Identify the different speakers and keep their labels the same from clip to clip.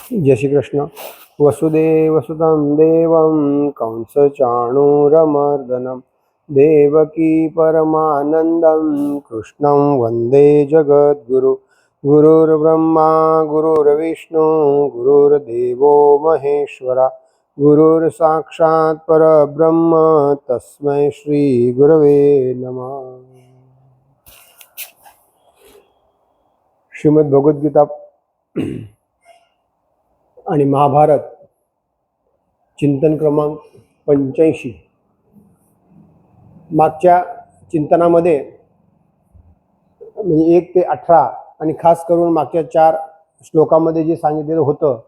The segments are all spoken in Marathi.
Speaker 1: जय श्री कृष्ण। वसुदेवसुतं देवं कंसचाणूरमर्दनं देवकी परमानन्दं कृष्णं वन्दे जगद्गुरु। गुरुर्ब्रह्मा गुरुर्विष्णु गुरुर्देवो महेश्वरा गुरुर्साक्षात् परब्रह्म तस्मै श्री गुरवे नमः। श्रीमद् भगवद्गीता आणि महाभारत चिंतन क्रमांक 85। मागच्या चिंतनामध्ये म्हणजे 1 ते 18 आणि खास करून मागच्या 4 श्लोकामध्ये जे सांगितलेलं होतं,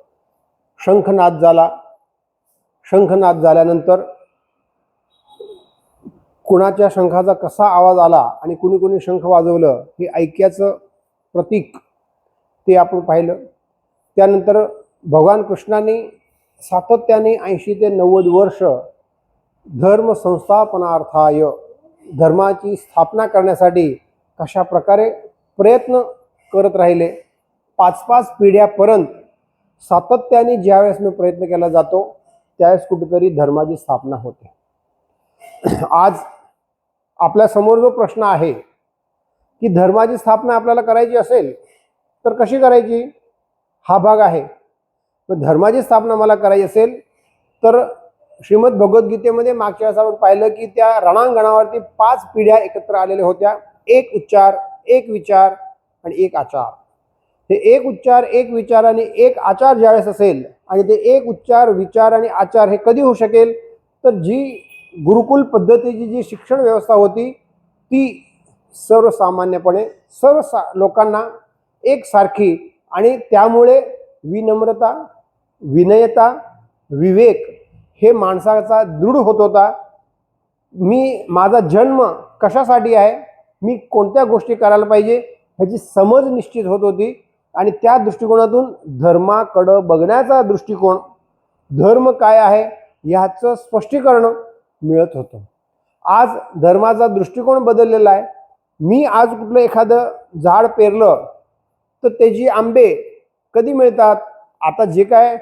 Speaker 1: शंखनाद झाला. शंखनाद झाल्यानंतर कुणाच्या शंखाचा कसा आवाज आला आणि कुणी कुणी शंख वाजवलं हे ऐक्याचं प्रतीक ते आपण पाहिलं. त्यानंतर भगवान कृष्णाने सातत्याने 80 ते 90 वर्ष धर्म संस्थापनार्थाय धर्माची स्थापना करण्यासाठी कशा प्रकारे प्रयत्न करत राहिले. 5-5 पिढ्यापर्यंत सातत्याने ज्यावेळेस मी प्रयत्न केला जातो त्यावेळेस कुठेतरी धर्माची स्थापना होते. आज आपल्या समोर जो प्रश्न आहे की धर्माची स्थापना आपल्याला करायची असेल तर कशी करायची, हा भाग आहे. धर्माची स्थापना मला करायची असेल तर श्रीमद भगवद्गीतेमध्ये मागच्या वेळेस आपण पाहिलं की त्या रणांगणावरती 5 पिढ्या एकत्र आलेल्या होत्या. एक उच्चार, एक विचार आणि एक आचार. हे एक उच्चार, एक विचार आणि एक आचार ज्यावेळेस असेल आणि ते एक उच्चार, विचार आणि आचार हे कधी होऊ शकेल तर जी गुरुकुल पद्धतीची जी शिक्षण व्यवस्था होती ती सर्वसामान्यपणे सर्व लोकांना एकसारखी आणि त्यामुळे विनम्रता, विनयता, विवेक हे माणसाचा दृढ होत होता. माझा जन्म कशासाठी आहे, मी कोणत्या गोष्टी करायला पाहिजे ह्याची समज निश्चित होत होती आणि त्या दृष्टिकोनातून धर्माकडं बघण्याचा दृष्टिकोन, धर्म काय आहे ह्याचं स्पष्टीकरण मिळत होतं. आज धर्माचा दृष्टिकोन बदललेला आहे. मी आज कुठलं एखादं झाड पेरलं तर त्याची आंबे कधी मिळतात, आता जे काय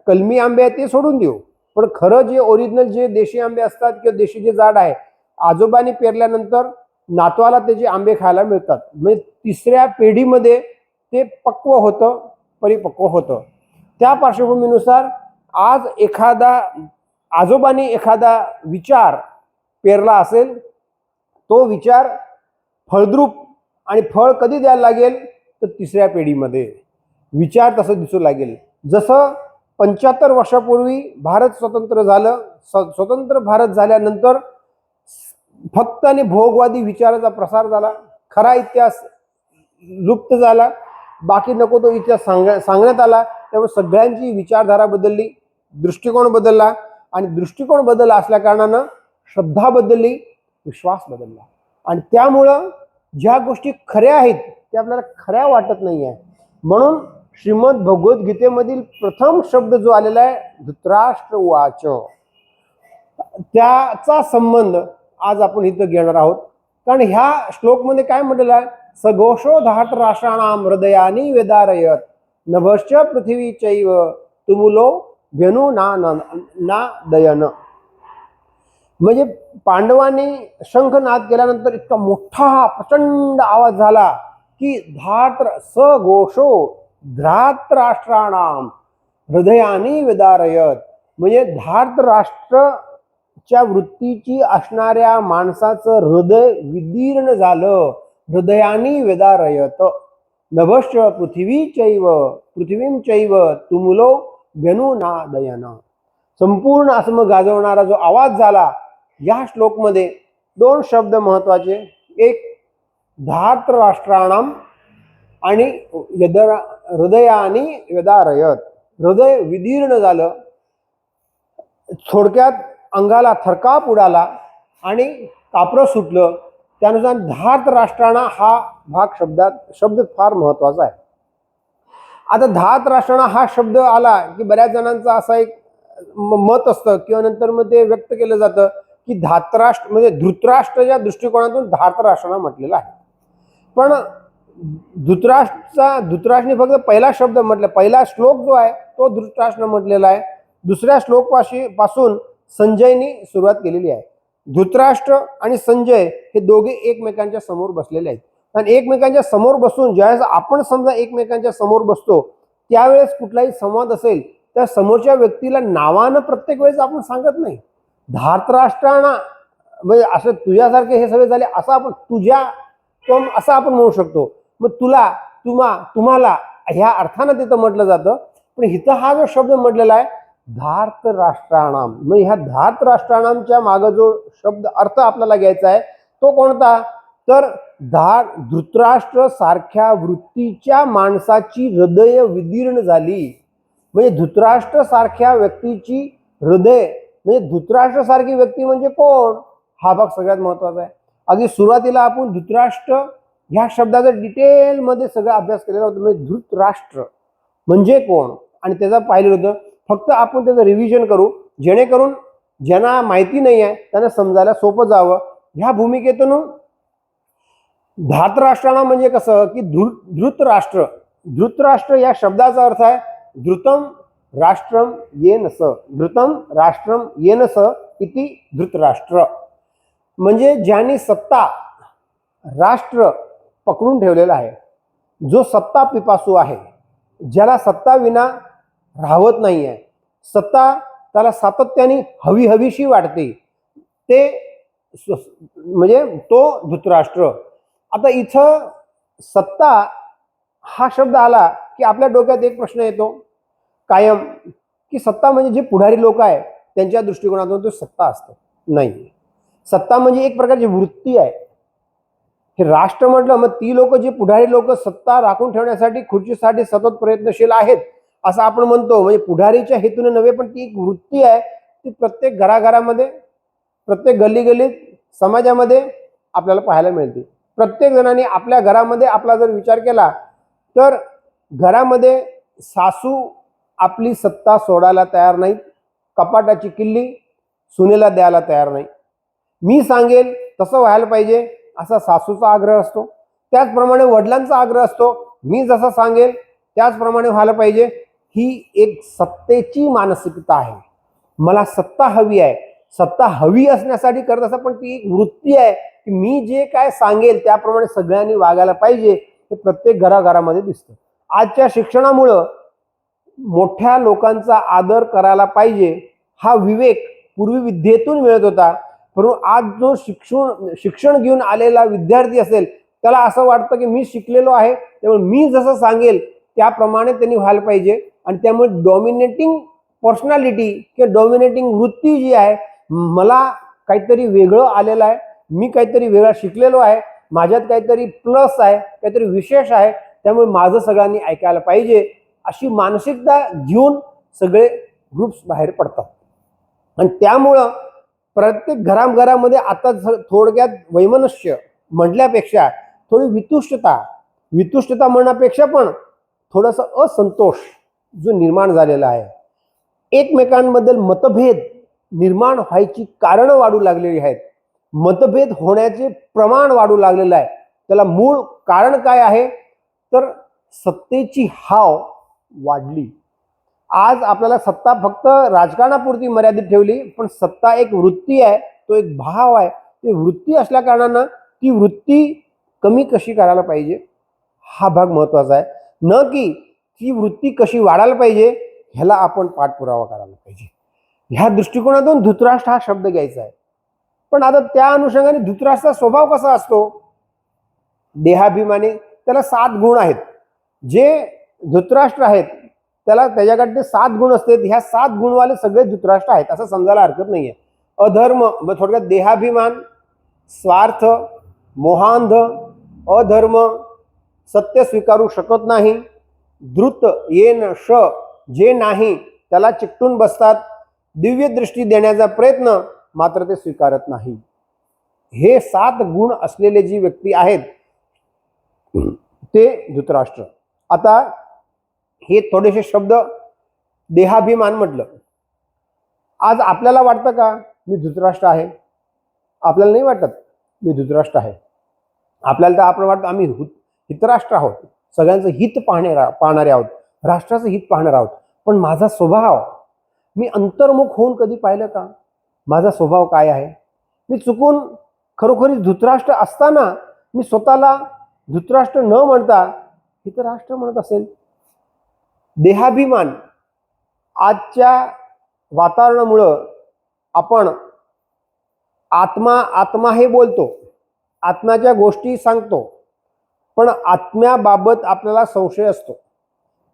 Speaker 1: कलमी आंबे आहेत ते सोडून देऊ, पण खरं जे ओरिजिनल जे देशी आंबे असतात किंवा देशी जे झाड आहे आजोबांनी पेरल्यानंतर नातवाला त्याचे आंबे खायला मिळतात. म्हणजे 3ऱ्या पिढीमध्ये ते पक्व होतं, परिपक्व होतं. त्या पार्श्वभूमीनुसार आज आजोबांनी एखादा विचार पेरला असेल, तो विचार फळद्रूप आणि फळ कधी द्यायला लागेल तर 3ऱ्या पिढीमध्ये विचार तसं दिसू लागेल. जसं 75 वर्षापूर्वी भारत स्वतंत्र झालं, स्वतंत्र भारत झाल्यानंतर फक्त आणि भोगवादी विचाराचा प्रसार झाला, खरा इतिहास लुप्त झाला, बाकी नको तो इतिहास सांगण्यात आला. त्यामुळे सगळ्यांची विचारधारा बदलली, दृष्टिकोन बदलला आणि दृष्टिकोन बदलला असल्या कारणानं श्रद्धा बदलली, विश्वास बदलला आणि त्यामुळं ज्या गोष्टी खऱ्या आहेत त्या आपल्याला खऱ्या वाटत नाही आहे. म्हणून श्रीमद भगवद्गीतेमधील प्रथम शब्द जो आलेला आहे धृतराष्ट्र उवाच, त्याचा संबंध आज आपण इथं घेणार आहोत. कारण ह्या श्लोकमध्ये काय म्हटलेलं आहे, सघोषो धार्तराष्ट्राणाम हृदयानी वेदारयत नभश्च पृथ्वी चैव तुमुलो व्यनु ना दयन. म्हणजे पांडवांनी शंखनाद केल्यानंतर इतका मोठा प्रचंड आवाज झाला की सघोषो धार्तराष्ट्राणाम हृदयानी वेदारयत, म्हणजे धार्तराष्ट्रच्या वृत्तीची असणाऱ्या माणसाचं हृदय विदीर्ण झालं. हृदयानी वेदारयत नभश्च पृथ्वीं चैव तुमुलो व्यनु ना दयन. संपूर्ण असं गाजवणारा जो आवाज झाला. या श्लोकमध्ये 2 शब्द महत्वाचे, एक धार्तराष्ट्राणाम आणि हृदयानी वेदारयत, हृदय विदीर्ण झालं. थोडक्यात अंगाला थरकाप उडाला आणि कापरं सुटलं. त्यानुसार धार्तराष्ट्राणा हा भाग शब्द फार महत्वाचा आहे. आता धार्तराष्ट्राणा हा शब्द आला की बऱ्याच जणांचा असा एक मत असतं किंवा नंतर मग ते व्यक्त केलं जातं की धार्तराष्ट्र म्हणजे धृतराष्ट्राच्या दृष्टिकोनातून धार्तराष्ट्राणा म्हटलेलं आहे. पण धृतराष्ट्रने फक्त पहिला शब्द म्हटलं, पहिला श्लोक जो आहे तो धृतराष्ट्रने म्हटलेला आहे. दुसऱ्या श्लोक पासून संजयनी सुरुवात केलेली आहे. धृतराष्ट्र आणि संजय हे दोघे एकमेकांच्या समोर बसलेले आहेत. आणि एकमेकांच्या समोर बसून ज्यावेळेस आपण समजा एकमेकांच्या समोर बसतो त्यावेळेस कुठलाही संवाद असेल त्या समोरच्या व्यक्तीला नावानं प्रत्येक वेळेस आपण सांगत नाही. धार्तराष्ट्रांना म्हणजे असं तुझ्यासारखे हे सगळे झाले असं आपण तुझ्या तुम असं आपण म्हणू शकतो. मग तुला तुम्हाला ह्या अर्थानं तिथं म्हटलं जातं. पण इथं हा जो शब्द म्हटलेला आहे धार्तराष्ट्राणाम, म्हणजे ह्या धार्तराष्ट्राणामच्या मागे जो शब्द अर्थ आपल्याला घ्यायचा आहे तो कोणता, तर धृतराष्ट्र सारख्या वृत्तीच्या माणसाची हृदय विदीर्ण झाली. म्हणजे धृतराष्ट्र सारख्या व्यक्तीची हृदय, म्हणजे धृतराष्ट्र सारखी व्यक्ती म्हणजे कोण, हा भाग सगळ्यात महत्वाचा आहे. अगदी सुरुवातीला आपण धृतराष्ट्र ह्या शब्दाचा डिटेलमध्ये सगळा अभ्यास केलेला होता. म्हणजे धृतराष्ट्र म्हणजे कोण आणि त्याचा पाहिलं होतं. फक्त आपण त्याचं रिव्हिजन करू जेणेकरून ज्यांना माहिती नाही आहे त्यांना समजायला सोपं जावं. ह्या भूमिकेतून धार्तराष्ट्राणा म्हणजे कसं की धृतराष्ट्र या शब्दाचा अर्थ आहे धृतम राष्ट्रम येनस, धृतम राष्ट्रम येनस इति धृतराष्ट्र. म्हणजे ज्यांनी सत्ता राष्ट्र पकडून ठेवलेला आहे, जो सत्ता पिपासू आहे, ज्याला सत्ता विना राहत नाही आहे, सत्ता त्याला सातत्याने हवीशी वाटते, ते म्हणजे तो धृतराष्ट्र. आता इथं सत्ता हा शब्द आला की आपल्या डोक्यात एक प्रश्न येतो कायम की सत्ता म्हणजे जे पुढारी लोक आहे त्यांच्या दृष्टिकोनातून तो सत्ता असतो. नाही, सत्ता म्हणजे एक प्रकारची वृत्ती आहे. हे राष्ट्र म्हटलं मग ती लोक जे पुढारी लोक सत्ता राखून ठेवण्यासाठी खुर्चीसाठी सतत प्रयत्नशील आहेत असं आपण म्हणतो. म्हणजे पुढारीच्या हेतूने नव्हे, पण ती एक वृत्ती आहे. ती प्रत्येक घराघरामध्ये प्रत्येक गल्लीगल्लीत समाजामध्ये आपल्याला पाहायला मिळते. प्रत्येक जणांनी आपल्या घरामध्ये आपला जर विचार केला तर घरामध्ये सासू आपली सत्ता सोडायला तयार नाहीत, कपाटाची किल्ली सुनेला द्यायला तयार नाही. मी सांगेल तसं व्हायला पाहिजे असा सासूचा आग्रह असतो. त्याचप्रमाणे वडिलांचा आग्रह असतो, मी जसं सांगेल त्याचप्रमाणे व्हायला पाहिजे. ही एक सत्तेची मानसिकता आहे. मला सत्ता हवी आहे, सत्ता हवी असण्यासाठी करत असं, पण ती एक वृत्ती आहे की मी जे काय सांगेल त्याप्रमाणे सगळ्यांनी वागायला पाहिजे. हे प्रत्येक घराघरामध्ये दिसतं. आजच्या शिक्षणामुळं मोठ्या लोकांचा आदर करायला पाहिजे हा विवेक पूर्वी विद्येतून मिळत होता. परंतु आज जो शिक्षण घेऊन आलेला विद्यार्थी असेल त्याला असं वाटतं की मी शिकलेलो आहे त्यामुळे मी जसं सांगेल त्याप्रमाणे त्यांनी व्हायला पाहिजे. आणि त्यामुळे डॉमिनेटिंग पर्सनॅलिटी किंवा डॉमिनेटिंग वृत्ती जी आहे, मला काहीतरी वेगळं आलेलं आहे, मी काहीतरी वेगळं शिकलेलो आहे, माझ्यात काहीतरी प्लस आहे, काहीतरी विशेष आहे, त्यामुळे माझं सगळ्यांनी ऐकायला पाहिजे, अशी मानसिकता घेऊन सगळे ग्रुप्स बाहेर पडतात. आणि त्यामुळं प्रत्येक घरामध्ये आता थोडक्यात वैमनस्य म्हटल्यापेक्षा थोडी वितुष्टता म्हणण्यापेक्षा पण थोडंसं असंतोष जो निर्माण झालेला आहे. एकमेकांबद्दल मतभेद निर्माण व्हायची कारणं वाढू लागलेली आहेत. मतभेद होण्याचे प्रमाण वाढू लागलेलं आहे. त्याला मूळ कारण काय आहे तर सत्तेची हाव वाढली. आज आपल्याला सत्ता फक्त राजकारणापुरती मर्यादित ठेवली, पण सत्ता एक वृत्ती आहे, तो एक भाव आहे. ती वृत्ती असल्या कारणानं ती वृत्ती कमी कशी करायला पाहिजे हा भाग महत्वाचा आहे. न की ती वृत्ती कशी वाढायला पाहिजे ह्याला आपण पाठपुरावा करायला पाहिजे. ह्या दृष्टिकोनातून धृतराष्ट्र हा शब्द घ्यायचा आहे. पण आता त्या अनुषंगाने धृतराष्ट्राचा स्वभाव कसा असतो, देहाभिमानी, त्याला 7 गुण आहेत. जे धृतराष्ट्र आहेत त्याला त्याच्याकडे 7 गुण असतात. ह्या 7 गुणवाले सगळे धृतराष्ट्र आहेत असं समजायला हरकत नाहीये. अधर्म म्हणजे थोडक्यात देहाभिमान, स्वार्थ, मोहांध, अधर्म, सत्य स्वीकारू शकत नाही, धृत येन श जे नाही त्याला चिकटून बसतात, दिव्य दृष्टी देण्याचा प्रयत्न मात्र ते स्वीकारत नाही. हे 7 गुण असलेले जी व्यक्ती आहेत ते धृतराष्ट्र. आता हे थोडेसे शब्द देहाभिमान म्हटलं. आज आपल्याला वाटतं का मी धृतराष्ट्र आहे? आपल्याला नाही वाटत मी धृतराष्ट्र आहे. आपल्याला तर आपण वाटतं हितराष्ट्र आहोत, सगळ्यांचं हित पाहणारे आहोत, राष्ट्राचं हित पाहणार आहोत. पण माझा स्वभाव, मी अंतर्मुख होऊन कधी पाहिलं का? माझा स्वभाव काय आहे? मी चुकून खरोखरी धृतराष्ट्र असताना मी स्वतःला धृतराष्ट्र न म्हणता हितराष्ट्र म्हणत असेल. देहाभिमान, आजच्या वातावरणामुळं आपण आत्मा आत्मा हे बोलतो, आत्म्याच्या गोष्टी सांगतो, पण आत्म्याबाबत आपल्याला संशय असतो.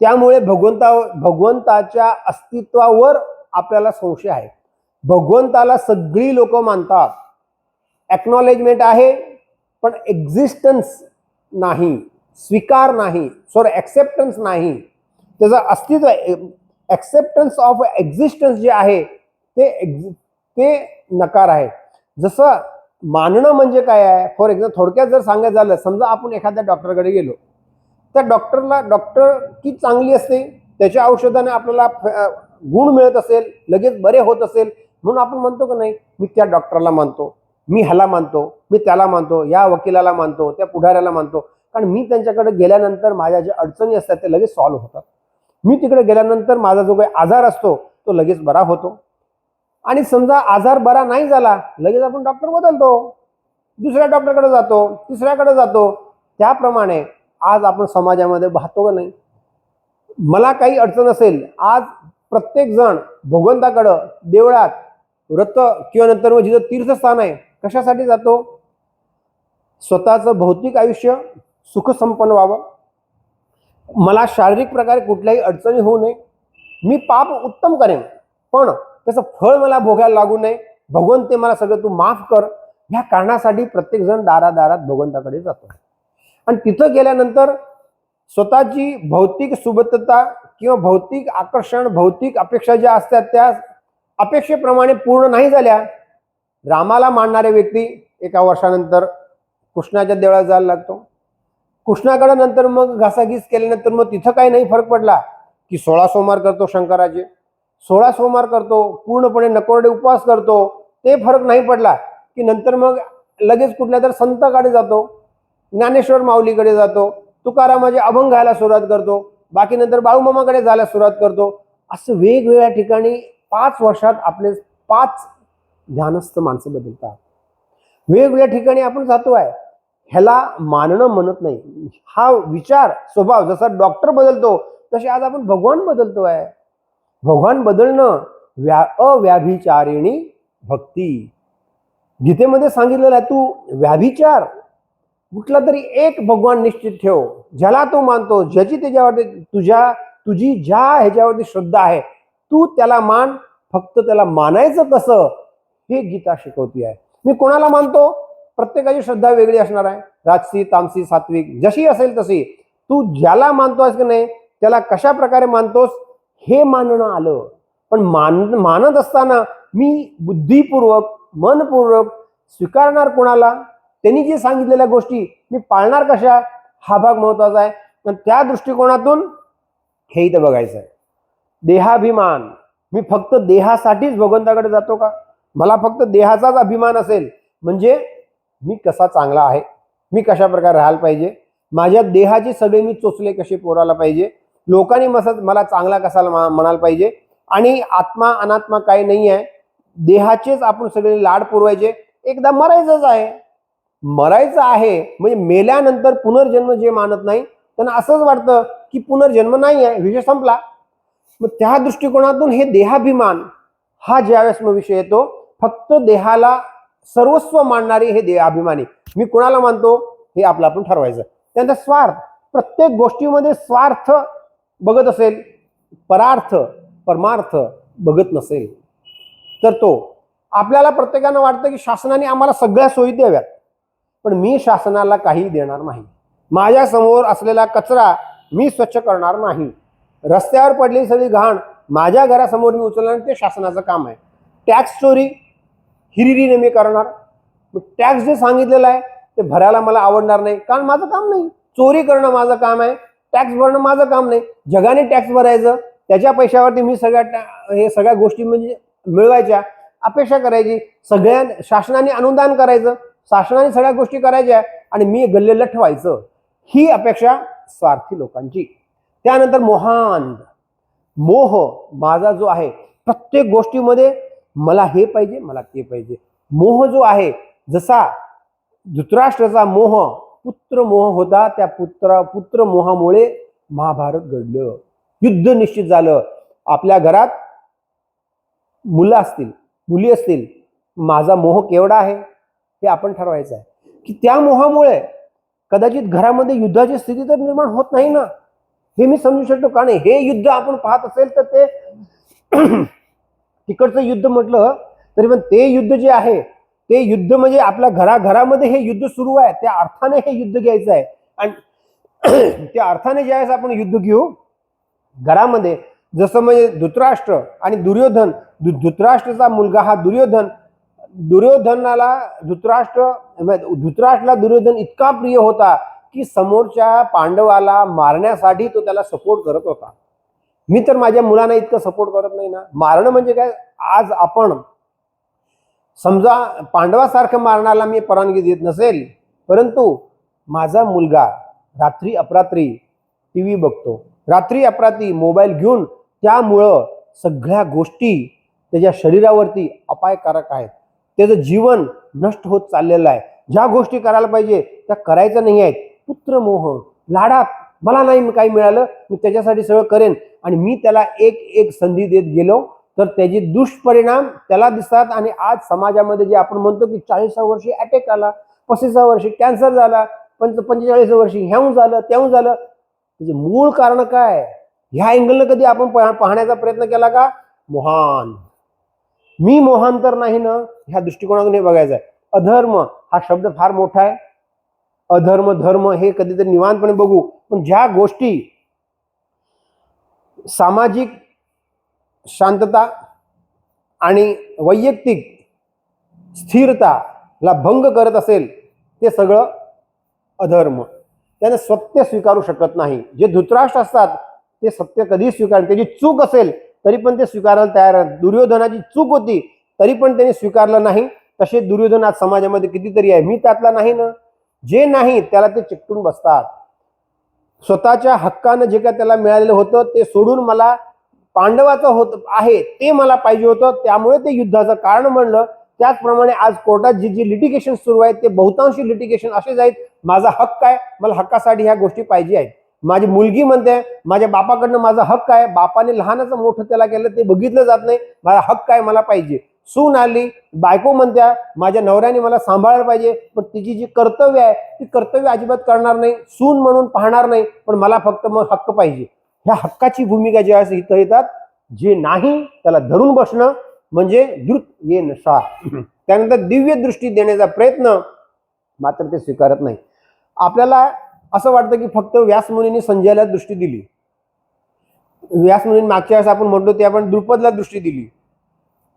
Speaker 1: त्यामुळे भगवंताच्या अस्तित्वावर आपल्याला संशय आहे. भगवंताला सगळी लोक मानतात, एक्नॉलेजमेंट आहे, पण एक्झिस्टन्स नाही, स्वीकार नाही, ॲक्सेप्टन्स नाही. त्याचं अस्तित्व, ॲक्सेप्टन्स ऑफ एक्झिस्टन्स जे आहे ते नकार आहे. जसं मानणं म्हणजे काय आहे? फॉर एक्झाम्पल थोडक्यात जर सांगायचं झालं, समजा आपण एखाद्या डॉक्टरकडे गेलो, त्या डॉक्टर की चांगली असते, त्याच्या औषधाने आपल्याला गुण मिळत असेल, लगेच बरे होत असेल, म्हणून आपण म्हणतो की नाही, मी त्या डॉक्टरला मानतो, मी ह्याला मानतो, मी त्याला मानतो, या वकिलाला मानतो, त्या पुढाऱ्याला मानतो, कारण मी त्यांच्याकडे गेल्यानंतर माझ्या ज्या अडचणी असतात ते लगेच सॉल्व्ह होतात. मी तिकडे गेल्यानंतर माझा जो काही आजार असतो तो लगेच बरा होतो. आणि समजा आजार बरा नाही झाला, लगेच आपण डॉक्टर बदलतो, दुसऱ्या डॉक्टरकडे जातो, तिसऱ्याकडे जातो. त्याप्रमाणे आज आपण समाजामध्ये पाहतो का नाही, मला काही अडचण असेल, आज प्रत्येक जण भगवंताकडं देवळात व्रत किंवा नंतर जिथं तीर्थस्थान आहे कशासाठी जातो? स्वतःचं भौतिक आयुष्य सुखसंपन्न व्हावं, मला शारीरिक प्रकारे कुठल्याही अडचणी होऊ नये, मी पाप उत्तम करेन, पण त्याचं फळ मला भोगायला लागू नये, भगवंत ते मला सगळं तू माफ कर, ह्या कारणासाठी प्रत्येक जण दारादारात भगवंताकडे जातो. आणि तिथं गेल्यानंतर स्वतःची भौतिक सुबत्तता किंवा भौतिक आकर्षण, भौतिक अपेक्षा ज्या असतात त्या अपेक्षेप्रमाणे पूर्ण नाही झाल्या, रामाला मानणारे व्यक्ती एका वर्षानंतर कृष्णाच्या देवळात जायला लागतो. कृष्णाकडे नंतर मग घासाघीस केल्यानंतर मग तिथं काही नाही फरक पडला की 16 सोमवार करतो शंकराचे, 16 सोमवार करतो, पूर्णपणे नकोरडे उपवास करतो, ते फरक नाही पडला की नंतर मग लगेच कुठल्या तर संताकडे जातो, ज्ञानेश्वर माऊलीकडे जातो, तुकारामाचे अभंग गायला सुरुवात करतो, बाकी नंतर बाळूमामाकडे जायला सुरुवात करतो. असं वेगवेगळ्या ठिकाणी 5 वर्षात आपले 5 ध्यानस्थ माणसं बदलतात. वेगवेगळ्या ठिकाणी आपण जातो आहे. ह्याला मानणं म्हणत नाही. हा विचार स्वभाव जसा डॉक्टर बदलतो तसे आज आपण भगवान बदलतो आहे. भगवान बदलणं अव्याभिचारिणी भक्ती. गीतेमध्ये सांगितलेलं आहे, तू व्याभिचार कुठला तरी एक भगवान निश्चित ठेव, ज्याला तू मानतो, ज्याची त्याच्यावरती तुझी ज्या ह्याच्यावरती श्रद्धा आहे तू त्याला मान. फक्त त्याला मानायचं कसं हे गीता शिकवती आहे. मी कोणाला मानतो? प्रत्येकाची श्रद्धा वेगळी असणार आहे, राजसी, तामसी, सात्विक, जशी असेल तशी. तू ज्याला मानतोस की नाही त्याला कशा प्रकारे मानतोस हे मानणं आलं. पण मानत असताना मी बुद्धिपूर्वक, मनपूर्वक स्वीकारणार कोणाला, त्यांनी जे सांगितलेल्या गोष्टी मी पाळणार कशा, हा भाग महत्वाचा आहे. आणि त्या दृष्टिकोनातून हे इथं बघायचं आहे. देहाभिमान, मी फक्त देहासाठीच भगवंताकडे जातो का? मला फक्त देहाचाच अभिमान असेल म्हणजे मी कसा चांगला आहे, मी कशा प्रकारे राहायला पाहिजे, माझ्या देहाचे सगळे मी चोचले कसे पोरायला पाहिजे, लोकांनी मला चांगला कसा म्हणायला पाहिजे, आणि आत्मा अनात्मा काही नाही आहे, देहाचेच आपण सगळे लाड पुरवायचे. एकदा मरायचंच आहे. मरायचं आहे म्हणजे मेल्यानंतर पुनर्जन्म जे मानत नाही त्यांना असंच वाटतं की पुनर्जन्म नाही आहे, विषय संपला. मग त्या दृष्टिकोनातून हे देहाभिमान हा ज्यावेळेस मग विषय येतो, फक्त देहाला सर्वस्व मानणारी हे देहाभिमानी. मी कोणाला मानतो हे आपलं आपण ठरवायचं. त्यानंतर स्वार्थ, प्रत्येक गोष्टीमध्ये स्वार्थ बघत असेल, परार्थ परमार्थ बघत नसेल तर तो आपल्याला प्रत्येकानं वाटतं की शासनाने आम्हाला सगळ्या सोयी द्याव्यात, पण मी शासनाला काही देणार नाही. माझ्या समोर असलेला कचरा मी स्वच्छ करणार नाही. रस्त्यावर पडलेली सगळी घाण माझ्या घरासमोर मी उचलणार, ते शासनाचं काम आहे. टॅक्स चोरी हिरिरीने मी करणार. टॅक्स जे सांगितलेलं आहे ते भरायला मला आवडणार नाही, कारण माझं काम नाही. चोरी करणं माझं काम आहे, टॅक्स भरणं माझं काम नाही. जगाने टॅक्स भरायचं, त्याच्या पैशावरती मी सगळ्या गोष्टी म्हणजे मिळवायच्या अपेक्षा करायची. शासनाने अनुदान करायचं, शासनाने सगळ्या गोष्टी करायच्या आणि मी गल्ले लठ व्हायचं. ही अपेक्षा स्वार्थी लोकांची. त्यानंतर मोहांध, मोह माझा जो आहे, प्रत्येक गोष्टीमध्ये मला हे पाहिजे, मला ते पाहिजे. मोह जो आहे, जसा धृतराष्ट्राचा मोह पुत्र मोह होता, त्या पुत्र मोहामुळे महाभारत घडलं, युद्ध निश्चित झालं. आपल्या घरात मुलं असतील, मुली असतील, माझा मोह केवढा आहे हे आपण ठरवायचं आहे. की त्या मोहामुळे कदाचित घरामध्ये युद्धाची स्थिती तर निर्माण होत नाही ना, हे मी समजू शकतो. कारण हे युद्ध आपण पाहत असेल तर ते तिकडचं युद्ध म्हटलं तरी पण ते युद्ध जे आहे ते युद्ध म्हणजे आपल्या घरामध्ये हे युद्ध सुरू आहे, त्या अर्थाने हे युद्ध घ्यायचं आहे. आणि त्या अर्थाने ज्यावेळेस आपण युद्ध घेऊ घरामध्ये, जसं म्हणजे धृतराष्ट्र आणि दुर्योधन, धृतराष्ट्राचा मुलगा हा दुर्योधन, धृतराष्ट्राला दुर्योधन इतका प्रिय होता की समोरच्या पांडवाला मारण्यासाठी तो त्याला सपोर्ट करत होता. मी तर माझ्या मुलांना इतकं सपोर्ट करत नाही ना. मारणं म्हणजे काय, आज आपण समजा पांडवासारखं मारण्याला मी परवानगी देत नसेल, परंतु माझा मुलगा रात्री अपरात्री टीव्ही बघतो, रात्री अपरात्री मोबाईल घेऊन, त्यामुळं सगळ्या गोष्टी त्याच्या शरीरावरती अपायकारक आहेत. त्याचं जीवन नष्ट होत चाललेलं आहे. ज्या गोष्टी करायला पाहिजे त्या करायच्या नाही आहेत. पुत्रमोह, लाडात मला नाही काही मिळालं मी त्याच्यासाठी सगळं करेन, आणि मी त्याला एक एक संधी देत गेलो तर त्याचे दुष्परिणाम त्याला दिसतात. आणि आज समाजामध्ये जे आपण म्हणतो की 40व्या वर्षी अटॅक आला, 35व्या वर्षी कॅन्सर झाला, 45व्या वर्षी ह्याहून झालं त्याहून झालं, त्याचे मूळ कारण काय, ह्या अँगलनं कधी आपण पाहण्याचा प्रयत्न केला का? मोहान. मी मोहान तर नाही ना, ह्या दृष्टिकोनातून हे बघायचं आहे. अधर्म हा शब्द फार मोठा आहे. अधर्म धर्म हे कधीतरी निवांतपणे बघू, पण ज्या गोष्टी सामाजिक शांतता आणि वैयक्तिक स्थिरताला भंग करत असेल ते सगळं अधर्म. त्याने सत्य स्वीकारू शकत नाही. जे धृतराष्ट्र असतात ते सत्य कधी स्वीकार, त्याची चूक असेल तरी पण ते स्वीकारायला तयार आहेत. दुर्योधनाची चूक होती तरी पण त्याने स्वीकारलं नाही. तसे दुर्योधन आज समाजामध्ये कितीतरी आहे. मी त्यातला नाही ना. जे नाही त्याला ते चिकटून बसतात. स्वतःच्या हक्कानं जे काय त्याला मिळालेलं होतं ते सोडून मला पांडवाचं होत आहे ते मला पाहिजे होतं, त्यामुळे ते युद्धाचं कारण म्हणलं. त्याचप्रमाणे आज कोर्टात जी लिटिगेशन सुरू आहेत ते बहुतांशी लिटिगेशन असेच आहेत. माझा हक्क आहे, मला हक्कासाठी ह्या गोष्टी पाहिजे आहेत. माझी मुलगी म्हणते माझ्या बापाकडनं माझा हक्क आहे, बापाने लहानाचं मोठं त्याला केलं ते बघितलं जात नाही, माझा हक्क आहे मला पाहिजे. सून आली, बायको म्हणत्या माझ्या नवऱ्याने मला सांभाळायला पाहिजे, पण तिची जी कर्तव्य आहे ती कर्तव्य अजिबात करणार नाही, सून म्हणून पाहणार नाही, पण मला फक्त मग हक्क पाहिजे. ह्या हक्काची भूमिका ज्यावेळेस इथं येतात, जे नाही त्याला धरून बसणं म्हणजे द्रुत ये नशा. त्यानंतर दिव्य दृष्टी देण्याचा प्रयत्न मात्र ते स्वीकारत नाही. आपल्याला असं वाटतं की फक्त व्यासमुनींनी संजयला दृष्टी दिली, व्यासमुनींनी मागच्या वेळेस आपण म्हणतो ते आपण द्रुपदला दृष्टी दिली,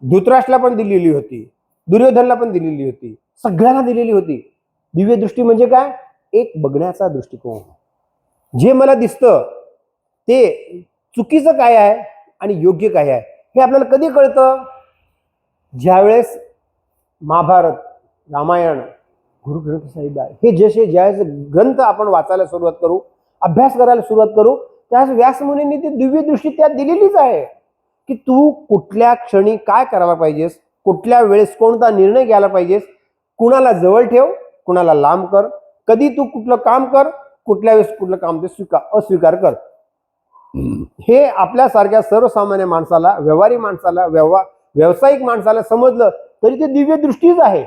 Speaker 1: धृतराष्ट्राला पण दिलेली होती, दुर्योधनला पण दिलेली होती, सगळ्यांना दिलेली होती. दिव्य दृष्टी म्हणजे काय? एक बघण्याचा दृष्टिकोन. जे मला दिसतं ते चुकीचं काय आहे आणि योग्य काय आहे हे आपल्याला कधी कळतं? ज्यावेळेस महाभारत, रामायण, गुरु ग्रंथ साहिब आहे हे जसे ज्यावेळेस ग्रंथ आपण वाचायला सुरुवात करू, अभ्यास करायला सुरुवात करू, त्यावेळेस व्यासमुनींनी ती दिव्य दृष्टी त्यात दिलेलीच आहे की तू कुठल्या क्षणी काय करायला पाहिजेस, कुठल्या वेळेस कोणता निर्णय घ्यायला पाहिजेस, कुणाला जवळ ठेव, कुणाला लांब कर, कधी तू कुठलं काम कर, कुठल्या वेळेस कुठलं काम ते अस्वीकार कर. हे आपल्यासारख्या सर्वसामान्य माणसाला, व्यवहारी माणसाला, व्यावसायिक माणसाला समजलं तरी ते दिव्य दृष्टीच आहे.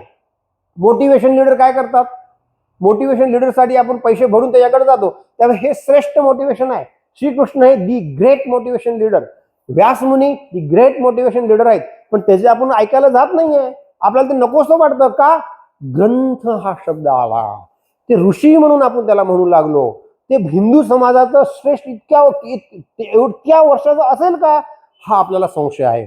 Speaker 1: मोटिवेशन लीडर काय करतात? मोटिवेशन लीडरसाठी आपण पैसे भरून त्याच्याकडे जातो, त्यामुळे हे श्रेष्ठ मोटिवेशन आहे. श्रीकृष्ण हे the great motivation leader, Vyasmuni the great motivation leader आहेत, पण त्याचे आपण ऐकायला जात नाहीये. आपल्याला ते नकोसं वाटतं का? ग्रंथ हा शब्द आला, ते ऋषी म्हणून आपण त्याला म्हणू लागलो. ते हिंदू समाजाचं श्रेष्ठ इतक्या वर्षाचं असेल का? हा आपल्याला संशय आहे.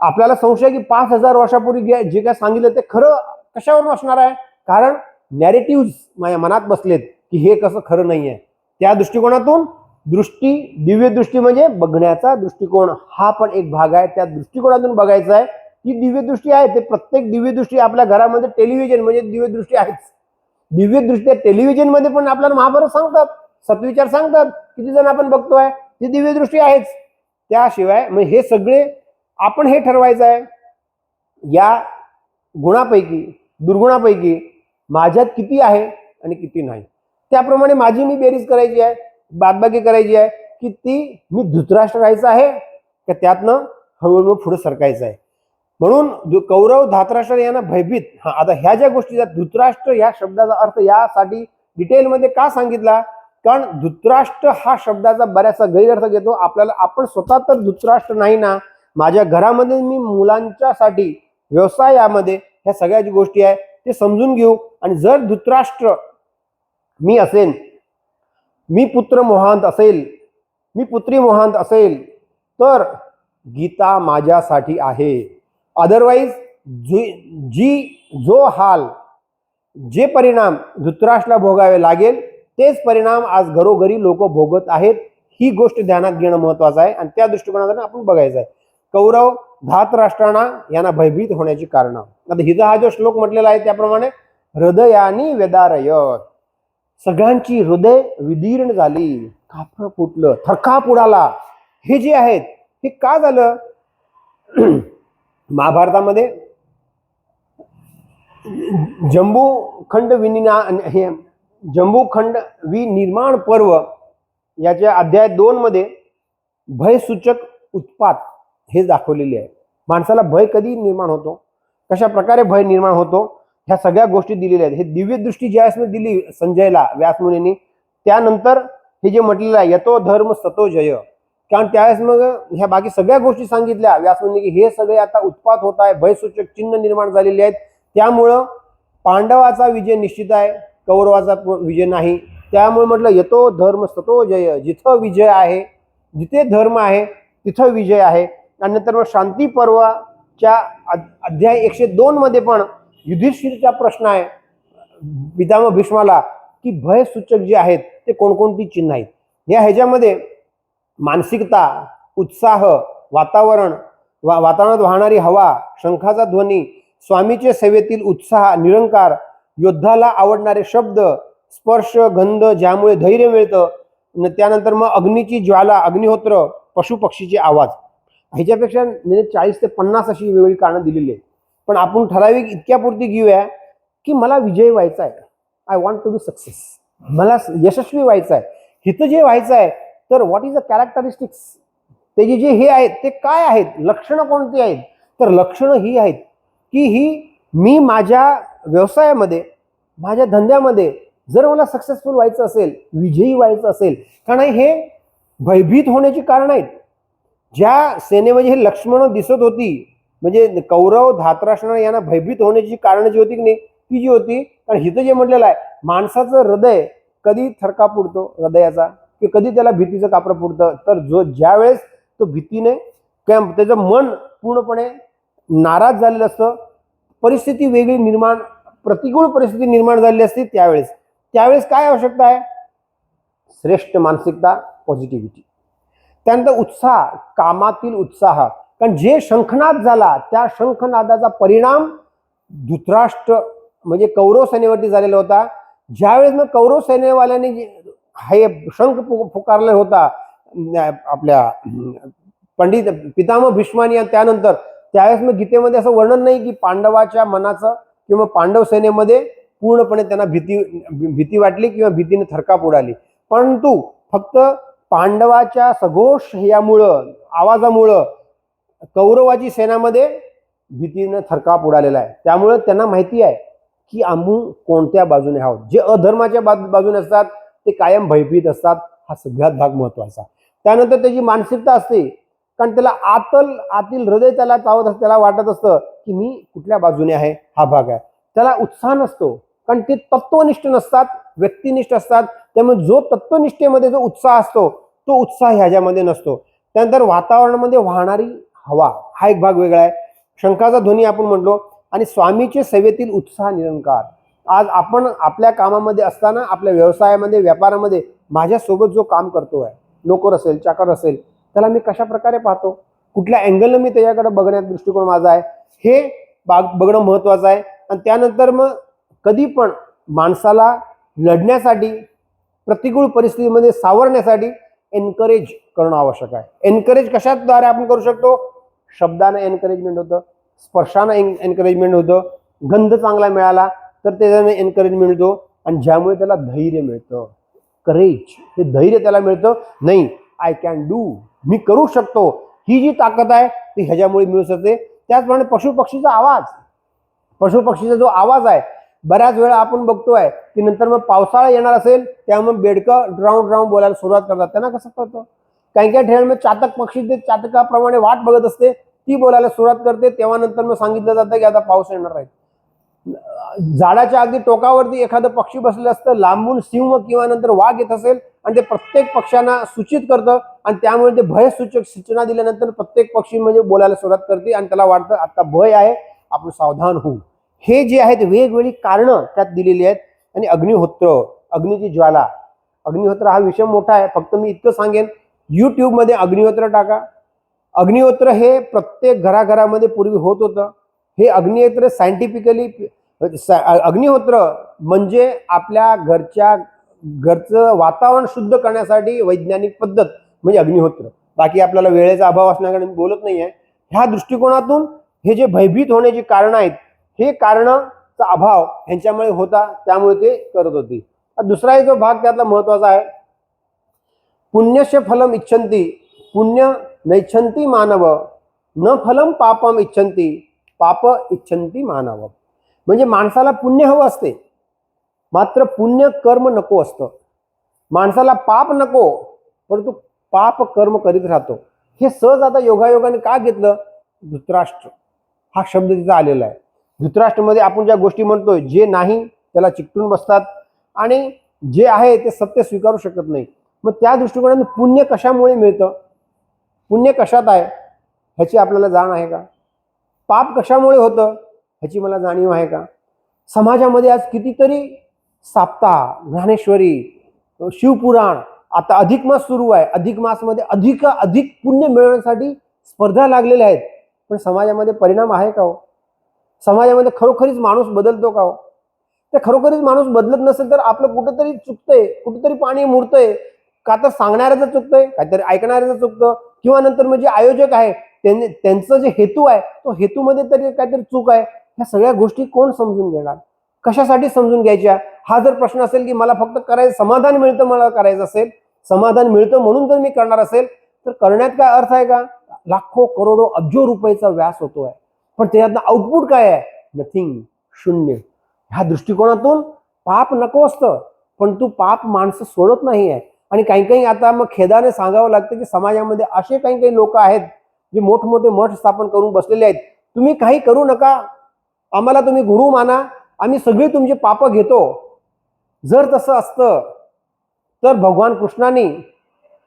Speaker 1: आपल्याला संशय की 5000 वर्षापूर्वी जे काय सांगितलं ते खरं कशावरून असणार आहे? कारण नॅरेटिव्ह माझ्या मनात बसलेत की हे कसं खरं नाहीये. त्या दृष्टिकोनातून दृष्टी, दिव्य दृष्टी म्हणजे बघण्याचा दृष्टिकोन, हा पण एक भाग आहे. त्या दृष्टिकोनातून बघायचा आहे. ही दिव्य दृष्टी आहे. ते प्रत्येक दिव्य दृष्टी आपल्या घरामध्ये टेलिव्हिजन म्हणजे दिव्य दृष्टी आहेच. दिव्यदृष्ट्या टेलिव्हिजनमध्ये पण आपल्याला महाभारत सांगतात, सत्विचार सांगतात, किती जण आपण बघतोय, ती दिव्यदृष्टी आहेच. त्याशिवाय मग हे सगळे आपण हे ठरवायचं आहे, या गुणापैकी दुर्गुणापैकी माझ्यात किती आहे आणि किती नाही. त्याप्रमाणे माझी मी बेरीज करायची आहे, बादबाकी करायची आहे, की ती मी धृतराष्ट्र राहायचं आहे का त्यातनं हळूहळू पुढे सरकायचं आहे. म्हणून कौरव धातराष्ट्र यांना भयभीत. आता ह्या ज्या गोष्टी, धृतराष्ट्र या शब्दाचा अर्थ यासाठी डिटेलमध्ये का सांगितला, कारण धृतराष्ट्र हा शब्दाचा बऱ्याचसा गैरअर्थ घेतो आपल्याला. आपण स्वतः तर धृतराष्ट्र नाही ना, माझ्या घरामध्ये मी मुलांच्यासाठी व्यवसायामध्ये ह्या सगळ्या जी गोष्टी आहे ते समजून घेऊ. आणि जर धृतराष्ट्र मी असेल, मी पुत्र मोहांत असेल, मी पुत्री मोहांत असेल, तर गीता माझ्यासाठी आहे. अदरवाईज जो हाल, जे परिणाम धृतराष्ट्राला भोगावे लागेल तेच परिणाम आज घरोघरी लोक भोगत आहेत. ही गोष्ट ध्यानात घेणं महत्वाचं आहे आणि त्या दृष्टिकोनातून आपण बघायचं आहे. कौरव धातराष्ट्रांना यांना भयभीत होण्याची कारण. आता हिचा हा जो श्लोक म्हटलेला आहे त्याप्रमाणे हृदयानी वेदारयत, सगळ्यांची हृदय विदीर्ण झाली, कापड फुटलं, थरकाप उडाला. हे जे आहेत हे का झालं? महाभारतामध्ये जंबूखंड विनिर्माण पर्व याच्या अध्याय 2 मध्ये भयसूचक उत्पात हे दाखवलेले आहे. माणसाला भय कधी निर्माण होतो, कशा प्रकारे भय निर्माण होतो, ह्या सगळ्या गोष्टी दिलेल्या आहेत. हे दिव्य दृष्टी ज्यावेळेस दिली संजयला व्यासमुनींनी, त्यानंतर हे जे म्हटलेलं आहे यतो धर्म सतो जय, कारण त्यावेळेस मग ह्या बाकी सगळ्या गोष्टी सांगितल्या व्यासमुनी की हे सगळे आता उत्पात होत आहे, भयसूचक चिन्ह निर्माण झालेले आहेत. त्यामुळं पांडवाचा विजय निश्चित आहे, कौरवाचा विजय नाही. त्यामुळे म्हटलं यतो धर्म सतो जय, जिथं विजय आहे, जिथे धर्म आहे तिथं विजय आहे. आणि नंतर मग शांती पर्वाच्या अध्याय 102 मध्ये पण युधिष्ठिरचा प्रश्न आहे पितामह भीष्माला की भयसूचक जे आहेत ते कोणकोणती चिन्ह आहेत. या ह्याच्यामध्ये मानसिकता, उत्साह, वातावरणात वाहणारी हवा, शंखाचा ध्वनी, स्वामीचे सेवेतील उत्साह, निरंकार, योद्धाला आवडणारे शब्द, स्पर्श, गंध ज्यामुळे धैर्य मिळतं. त्यानंतर मग अग्नीची ज्वाला, अग्निहोत्र, पशु पक्षीचे आवाज. ह्याच्यापेक्षा 40 ते 50 अशी वेगवेगळी कारणं दिलेली आहेत. पण आपण ठराविक इतक्यापुरती घेऊया की मला विजयी व्हायचा आहे, I want to be success, मला यशस्वी व्हायचं आहे. हिथं जे व्हायचं आहे तर व्हॉट इज द कॅरेक्टरिस्टिक्स, त्याची जे हे आहेत ते काय आहेत, लक्षणं कोणती आहेत? तर लक्षणं ही आहेत की ही मी माझ्या व्यवसायामध्ये, माझ्या धंद्यामध्ये जर मला सक्सेसफुल व्हायचं असेल, विजयी व्हायचं असेल, कारण हे भयभीत होण्याची कारण आहेत. ज्या सेनेमध्ये हे लक्ष्मण दिसत होती, म्हणजे कौरव धातराष्ट्र यांना भयभीत होण्याची कारण जी होती की नाही, ती जी होती, कारण हिथं जे म्हटलेलं आहे माणसाचं हृदय कधी थरका पुरतो हृदयाचा, की कधी त्याला भीतीचं कापड पुरतं, तर ज्या वेळेस तो भीतीने त्याचं मन पूर्णपणे नाराज झालेलं असतं, परिस्थिती वेगळी निर्माण, प्रतिकूल परिस्थिती निर्माण झालेली असते, त्यावेळेस काय आवश्यकता आहे? श्रेष्ठ मानसिकता, पॉझिटिव्हिटी. त्यानंतर उत्साह, कामातील उत्साह, कारण जे शंखनाद झाला त्या शंखनादाचा परिणाम धृतराष्ट्र म्हणजे कौरव सेनेवरती झालेला होता. ज्यावेळेस मग कौरव सेनेवाल्यांनी हे शंख पुकारला होता आपल्या पंडित पितामह भीष्मानी, त्यानंतर त्यावेळेस मग गीतेमध्ये असं वर्णन नाही की पांडवाच्या मनाचं किंवा पांडव सेनेमध्ये पूर्णपणे त्यांना भीती वाटली किंवा भीतीने थरकाप उडाली, परंतु फक्त पांडवाच्या सघोष यामुळं, आवाजामुळं कौरवाची सेनामध्ये भीतीने थरकाप उडालेला आहे. त्यामुळे त्यांना माहिती आहे की आम्ही कोणत्या बाजूने आहोत. जे अधर्माच्या बाजूने असतात ते कायम भयभीत असतात, हा सगळ्यात भाग महत्वाचा. त्यानंतर त्याची मानसिकता असते, कारण त्याला आतील हृदय त्याला चावत असतं, त्याला वाटत असतं की मी कुठल्या बाजूने आहे, हा भाग आहे. त्याला उत्साह नसतो, कारण ते तत्वनिष्ठ नसतात, व्यक्तिनिष्ठ असतात. त्यामुळे जो तत्वनिष्ठेमध्ये जो उत्साह असतो तो उत्साह ह्याच्यामध्ये नसतो. त्यानंतर वातावरणामध्ये वाहणारी हवा, हा एक भाग वेगळा आहे. शंखाचा ध्वनी आपण म्हणलो, आणि स्वामीचे सेवेतील उत्साह, निरंकार. आज आपण आपल्या कामामध्ये असताना, आपल्या व्यवसायामध्ये, व्यापारामध्ये माझ्यासोबत जो काम करतो आहे, नोकर असेल, चाकर असेल, त्याला मी कशा प्रकारे पाहतो, कुठल्या अँगलनं मी त्याच्याकडे बघण्याचा दृष्टिकोन माझा आहे, हे बघणं महत्वाचं आहे. आणि त्यानंतर मग कधी पण माणसाला लढण्यासाठी, प्रतिकूल परिस्थितीमध्ये सावरण्यासाठी एनकरेज करणं आवश्यक आहे. एनकरेज कशाद्वारे आपण करू शकतो? शब्दानं एनकरेजमेंट होतं, स्पर्शानं एनकरेजमेंट होतं, गंध चांगला मिळाला तर त्याच्याने एनकरेजमेंट मिळतो आणि ज्यामुळे त्याला धैर्य मिळतं, करेज, हे धैर्य त्याला मिळतं. नाही, आय कॅन डू, मी करू शकतो, ही जी ताकद आहे ती ह्याच्यामुळे मिळू शकते. त्याचप्रमाणे पशुपक्षीचा आवाज, पशुपक्षीचा जो आवाज आहे, बऱ्याच वेळा आपण बघतोय की नंतर मग पावसाळा येणार असेल त्यामुळे बेडकं ड्राऊंड ड्राऊंड बोलायला सुरुवात करतात. त्यांना कसं कळतं? काही काही ठिकाणी चातक पक्षी ते चातकाप्रमाणे वाट बघत असते, ती बोलायला सुरुवात करते, तेव्हा नंतर मग सांगितलं जातं की आता पाऊस येणार आहे. झाडाच्या अगदी टोकावरती एखादं पक्षी बसलेलं असतं, लांबून सिंह किंवा नंतर वाघ येत असेल आणि ते प्रत्येक पक्ष्यांना सूचित करतं आणि त्यामुळे ते भयसूचक सूचना दिल्यानंतर प्रत्येक पक्षी म्हणजे बोलायला सुरुवात करते आणि त्याला वाटतं आता भय आहे, आपण सावधान होऊ. हे जे आहेत वेगवेगळी कारणं त्यात दिलेली आहेत. आणि अग्निहोत्र, अग्नीची ज्वाला, अग्निहोत्र हा विषय मोठा आहे. फक्त मी इतकं सांगेन, यूट्यूबमध्ये अग्निहोत्र टाका. अग्निहोत्र हे प्रत्येक घराघरामध्ये पूर्वी होत होतं. हे अग्निहोत्र सायंटिफिकली, अग्निहोत्र म्हणजे आपल्या घरचं वातावरण शुद्ध करण्यासाठी वैज्ञानिक पद्धत म्हणजे अग्निहोत्र. बाकी आपल्याला वेळेचा अभाव असण्याकडे बोलत नाही आहे. ह्या दृष्टिकोनातून हे जे भयभीत होण्याची कारणं आहेत, हे कारणाचा अभाव ह्यांच्यामुळे होता, त्यामुळे ते करत होती. दुसरा जो भाग त्यातला महत्वाचा आहे, पुण्यस्य फलम इच्छन्ति पुण्य नैच्छन्ति मानव न फलम पापम इच्छन्ति पाप इच्छन्ति मानव. म्हणजे माणसाला पुण्य हवं असते, मात्र पुण्य कर्म नको असतं. माणसाला पाप नको, परंतु पाप कर्म करीत राहतो. हे सहज आता योगायोगाने का घेतलं? धृतराष्ट्र हा शब्द तिथं आलेला आहे. धृतराष्ट्रमध्ये आपण ज्या गोष्टी म्हणतोय, जे नाही त्याला चिकटून बसतात आणि जे आहे ते सत्य स्वीकारू शकत नाही. मग त्या दृष्टिकोनाने पुण्य कशामुळे मिळतं? पुण्य कशात आहे ह्याची आपल्याला जाण आहे का? पाप कशामुळे होतं ह्याची मला जाणीव आहे का? समाजामध्ये आज कितीतरी साप्ताह, ज्ञानेश्वरी, शिवपुराण, आता अधिक मास सुरू आहे. अधिक मासमध्ये अधिक पुण्य मिळवण्यासाठी स्पर्धा लागलेल्या आहेत. पण समाजामध्ये परिणाम आहे का हो? समाजामध्ये खरोखरीच माणूस बदलतो का हो? ते खरोखरीच माणूस बदलत नसेल तर आपलं कुठंतरी चुकतंय, कुठंतरी पाणी मुरतंय. का तर सांगणाऱ्याचं चुकतंय, काहीतरी ऐकणाऱ्याचं चुकतं, किंवा नंतर म्हणजे आयोजक आहे त्यांचं जे हेतू आहे तो हेतूमध्ये तरी काहीतरी चूक आहे. ह्या सगळ्या गोष्टी कोण समजून घेणार? कशासाठी समजून घ्यायच्या? हा जर प्रश्न असेल की मला फक्त करायचं, समाधान मिळतं मला करायचं असेल, समाधान मिळतं म्हणून जर मी करणार असेल तर करण्यात काय अर्थ आहे का? लाखो करोडो अब्जो रुपयाचा व्यास होतोय, पण त्याच्यातनं आउटपुट काय आहे? नथिंग, शून्य. ह्या दृष्टिकोनातून पाप नको असतं, पण तू पाप माणसं सोडत नाही आहे. आणि काही काही आता मग खेदाने सांगावं लागतं की समाजामध्ये असे काही काही लोक आहेत जे मोठमोठे मठ स्थापन करून बसलेले आहेत. तुम्ही काही करू नका, आम्हाला तुम्ही गुरु माना, आम्ही सगळी तुमची पाप घेतो. जर तसं असतं तर भगवान कृष्णाने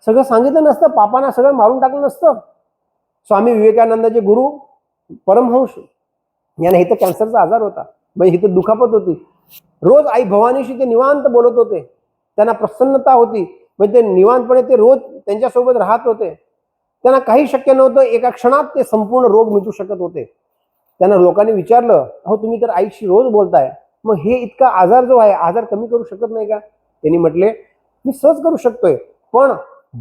Speaker 1: सगळं सांगितलं नसतं, पापांना सगळं मारून टाकलं नसतं. स्वामी विवेकानंदाचे गुरु परमहंस यांना इथं कॅन्सरचा आजार होता, म्हणजे इथं दुखापत होती. रोज आई भवानीशी ते निवांत बोलत होते, त्यांना प्रसन्नता होती, म्हणजे ते निवांतपणे ते रोज त्यांच्यासोबत राहत होते. त्यांना काही शक्य नव्हतं, एका क्षणात ते संपूर्ण रोग मिटू शकत होते. त्यांना लोकांनी विचारलं, अहो तुम्ही तर आईशी रोज बोलताय, मग हे इतका आजार जो आहे आजार कमी करू शकत नाही का? त्यांनी म्हटले, मी सहज करू शकतोय, पण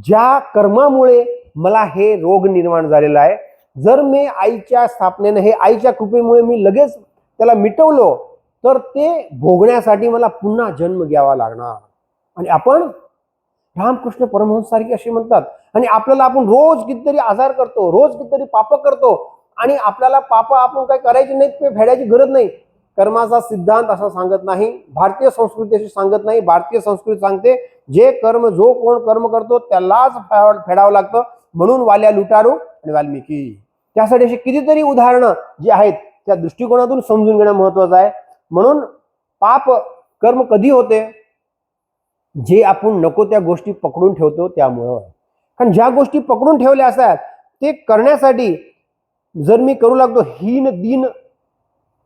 Speaker 1: ज्या कर्मामुळे मला हे रोग निर्माण झालेला आहे, जर मी आईच्या स्थापनेने, हे आईच्या कृपेमुळे मी लगेच त्याला मिटवलो तर ते भोगण्यासाठी मला पुन्हा जन्म घ्यावा लागणार. आणि आपण रामकृष्ण परमहंस सारखे असे म्हणतात, आणि आपल्याला आपण रोज कितीतरी आजार करतो, रोज कितीतरी पाप करतो, आणि आपल्याला पाप आपण काही करायची नाहीत, ते फेडायची गरज नाही. कर्माचा सिद्धांत असा सांगत नाही, भारतीय संस्कृती अशी सांगत नाही. भारतीय संस्कृती सांगते जे कर्म, जो कोण कर्म करतो त्यालाच फेडावं लागतं. म्हणून वाल्या लुटारू आणि वाल्मिकी, त्यासाठी अशी कितीतरी उदाहरणं जी आहेत त्या दृष्टिकोनातून समजून घेणं महत्वाचं आहे. म्हणून पाप कर्म कधी होते? जे आपण नको त्या गोष्टी पकडून ठेवतो त्यामुळं. कारण ज्या गोष्टी पकडून ठेवल्या असतात ते करण्यासाठी जर मी करू लागतो, हीन दीन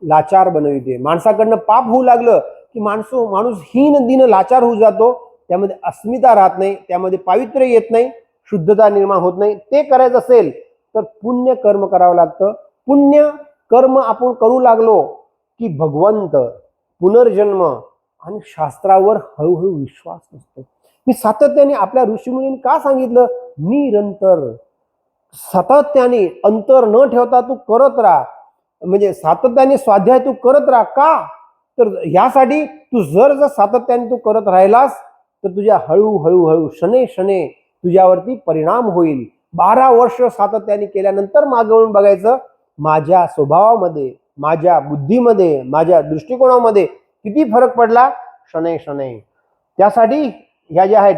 Speaker 1: लाचार बनविते. माणसाकडनं पाप होऊ लागलं की माणूस हीन दीन लाचार होऊ जातो. त्यामध्ये अस्मिता राहत नाही, त्यामध्ये पावित्र्य येत नाही, शुद्धता निर्माण होत नाही. ते करायचं असेल तर पुण्य कर्म करावं लागतं. पुण्य कर्म आपण करू लागलो की भगवंत, पुनर्जन्म आणि शास्त्रावर हळूहळू विश्वास नसतो. मी सातत्याने आपल्या ऋषीमुनींनी का सांगितलं, निरंतर सातत्याने अंतर न ठेवता तू करत राहा, म्हणजे सातत्याने स्वाध्याय तू करत राहा. का तर ह्यासाठी तू जर सातत्याने तू करत राहिलास तर तुझ्या हळूहळू शने शने तुझ्यावरती परिणाम होईल. 12 वर्ष सातत्याने केल्यानंतर मागे वळून बघायचं, माझ्या स्वभावामध्ये, माझ्या बुद्धीमध्ये, माझ्या दृष्टिकोनामध्ये किती फरक पडला शने शने. त्यासाठी ह्या ज्या आहेत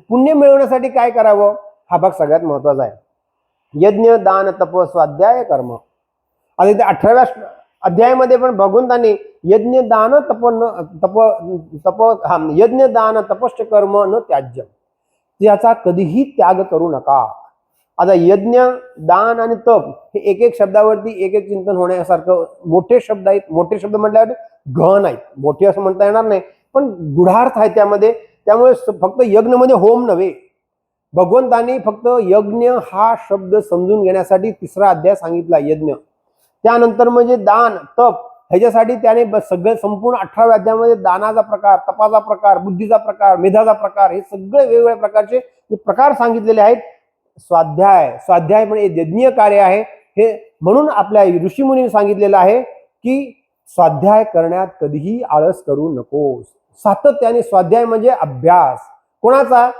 Speaker 1: पुण्य मिळवण्यासाठी काय करावं, हा भाग सगळ्यात महत्वाचा आहे. यज्ञ दान तप स्वाध्याय कर्म. आता इथे 18व्या अध्यायामध्ये पण भगवंतांनी यज्ञ दान यज्ञ दान तपश्च कर्म न त्याज्य, याचा कधीही त्याग करू नका. आता यज्ञ दान आणि तप हे एक एक शब्दावरती एक एक चिंतन होण्यासारखं मोठे शब्द आहेत. मोठे शब्द म्हटल्यावर गहन आहेत, मोठे असं म्हणता येणार नाही, पण गुढार्थ आहे त्यामध्ये. त्यामुळे फक्त यज्ञ म्हणजे होम नव्हे. भगवंतांनी फक्त यज्ञ हा शब्द समजून घेण्यासाठी 3रा अध्याय सांगितला यज्ञ. त्यानंतर म्हणजे दान तप, ह्याच्यासाठी त्याने सगळे संपूर्ण 18व्या अध्यायामध्ये दानाचा प्रकार, तपाचा प्रकार, बुद्धीचा प्रकार, मेधाचा प्रकार, हे सगळे वेगवेगळ्या प्रकारचे प्रकार सांगितलेले आहेत. स्वाध्याय पण एक यज्ञीय कार्य आहे. हे म्हणून आपल्या ऋषीमुनींनी सांगितलेलं आहे की स्वाध्याय करण्यात कधीही आळस करू नकोस. सातत्याने स्वाध्याय म्हणजे अभ्यास. कोणाचा?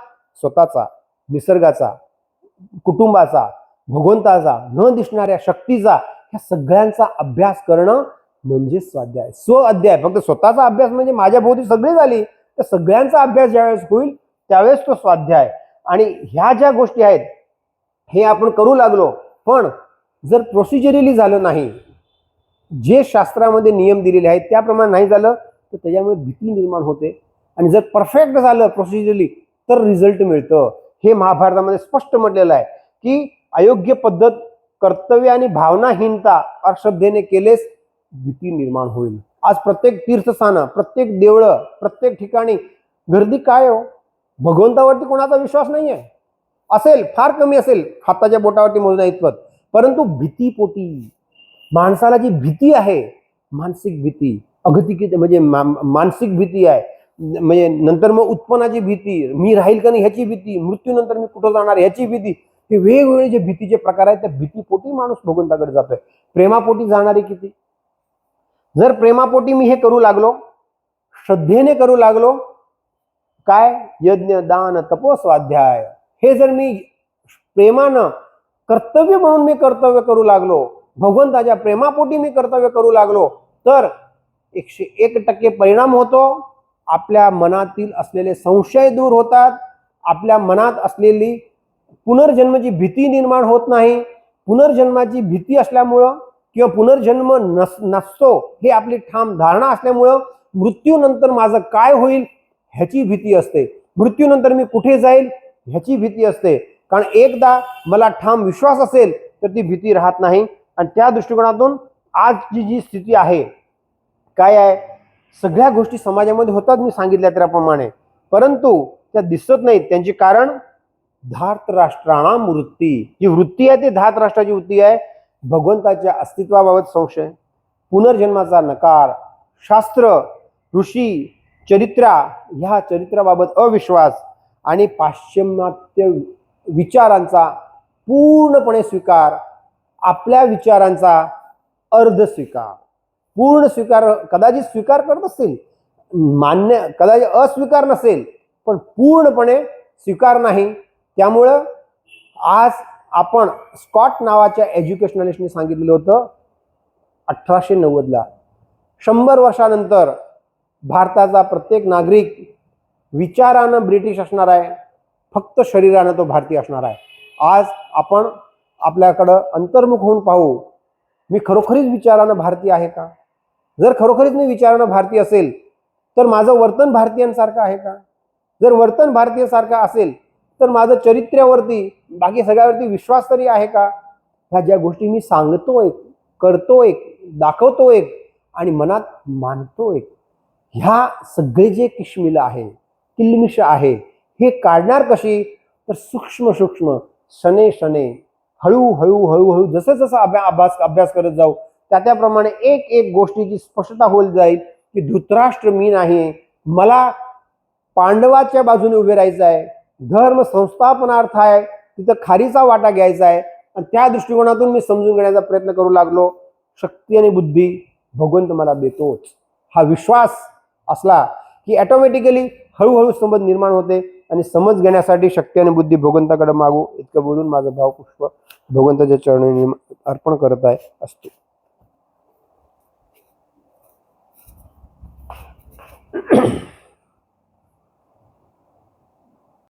Speaker 1: स्वतःचा, निसर्गाचा, कुटुंबाचा, भगवंताचा, न दिसणाऱ्या शक्तीचा, ह्या सगळ्यांचा अभ्यास करणं म्हणजे स्वाध्याय. अध्याय फक्त स्वतःचा अभ्यास म्हणजे माझ्या भोवती सगळी झाली, तर सगळ्यांचा अभ्यास ज्यावेळेस होईल त्यावेळेस तो स्वाध्याय. आणि ह्या ज्या गोष्टी आहेत हे आपण करू लागलो, पण जर प्रोसिजरली झालं नाही, जे शास्त्रामध्ये नियम दिलेले आहेत त्याप्रमाणे नाही झालं, तर त्याच्यामुळे भीती निर्माण होते. आणि जर परफेक्ट झालं प्रोसिजरली तर रिझल्ट मिळतं. हे महाभारतामध्ये स्पष्ट म्हटलेलं आहे की अयोग्य पद्धत, कर्तव्य आणि भावनाहीनता अश्रद्धेने केलेस भीती निर्माण होईल. आज प्रत्येक तीर्थस्थान, प्रत्येक देवळं, प्रत्येक ठिकाणी गर्दी काय हो, भगवंतावरती कोणाचा विश्वास नाहीये. असेल फार कमी असेल, हाताच्या बोटावरती मोजण्या इतपत, परंतु भीतीपोटी माणसाला जी भीती आहे, मानसिक भीती, अगतिक म्हणजे मानसिक भीती आहे, म्हणजे नंतर मग उत्पन्नाची भीती, मी राहील का नाही ह्याची भीती, मृत्यूनंतर मी कुठं जाणार ह्याची भीती, हे वेगवेगळे जे भीतीचे प्रकार आहेत त्या भीतीपोटी माणूस भगवंताकडे जातोय. प्रेमापोटी जाणारी किती. जर प्रेमापोटी मी हे करू लागलो, श्रद्धेने करू लागलो, काय यज्ञ दान तप स्वाध्याय, हे जर मी प्रेमानं कर्तव्य म्हणून मी कर्तव्य करू लागलो, भगवंताच्या प्रेमापोटी मी कर्तव्य करू लागलो, तर 101% परिणाम होतो. आपल्या मनातील असलेले संशय दूर होतात. आपल्या मनात असलेली पुनर्जन्माची भीती निर्माण होत नाही. पुनर्जन्माची भीती असल्यामुळं किंवा पुनर्जन्म नसतो हे आपली ठाम धारणा असल्यामुळं मृत्यूनंतर माझं काय होईल ह्याची भीती असते, मृत्यूनंतर मी कुठे जाईल ह्याची भीती असते. कारण एकदा मला ठाम विश्वास असेल तर ती भीती राहत नाही. आणि त्या दृष्टिकोनातून आजची जी स्थिती आहे काय आहे, सगळ्या गोष्टी समाजामध्ये होतात मी सांगितल्या त्याप्रमाणे, परंतु त्या दिसत नाहीत. त्यांचे कारण धार्तराष्ट्राणाम वृत्ती, जी वृत्ती आहे ती धार्तराष्ट्राची वृत्ती आहे. भगवंताच्या अस्तित्वाबाबत संशय, पुनर्जन्माचा नकार, शास्त्र, ऋषी, चरित्रा, ह्या चरित्राबाबत अविश्वास आणि पाश्चिमात्य विचारांचा पूर्णपणे स्वीकार, आपल्या विचारांचा अर्ध स्वीकार, पूर्ण स्वीकार कदाचित स्वीकार करत असतील, मान्य कदाचित अस्वीकार नसेल, पण पूर्णपणे स्वीकार नाही. त्यामुळं आज आपण स्कॉट नावाच्या एज्युकेशनलिस्टने सांगितलेलं होतं 1890ला, 100 वर्षानंतर भारताचा प्रत्येक नागरिक विचारानं ब्रिटिश असणार आहे, फक्त शरीरानं तो भारतीय असणार आहे. आज आपण आपल्याकडं अंतर्मुख होऊन पाहू, मी खरोखरीच विचारानं भारतीय आहे का? जर खरोखरीच मी विचारानं भारतीय असेल तर माझं वर्तन भारतीयांसारखं आहे का? जर वर्तन भारतीयासारखं असेल तर माझं चरित्र्यावरती, बाकी सगळ्यावरती विश्वास तरी आहे का? ह्या ज्या गोष्टी मी सांगतोय, करतोय, दाखवतोय आणि मनात मानतोय, ह्या सगळे जे किशमिल आहे, किलमिश आहे, हे काढणार कशी? तर सूक्ष्म सूक्ष्म शने शने हळूहळू जसं जसं अभ्यास करत जाऊ त्याप्रमाणे एक एक गोष्टीची स्पष्टता होईल जाईल. की धृतराष्ट्र मी नाही, मला पांडवाच्या बाजूने उभे राहायचं आहे, धर्म संस्थापनार्थ आहे, तिथं खारीचा वाटा घ्यायचा आहे, आणि त्या दृष्टिकोनातून मी समजून घेण्याचा प्रयत्न करू लागलो. शक्ती आणि बुद्धी भगवंत मला देतोच, हा विश्वास असला की ऑटोमॅटिकली हळूहळू समज निर्माण होते, आणि समज घेण्यासाठी शक्ती आणि बुद्धी भगवंताकडे मागू. इतकं बोलून माझं भावपुष्प भगवंताच्या चरणी अर्पण करत आहे. असतो.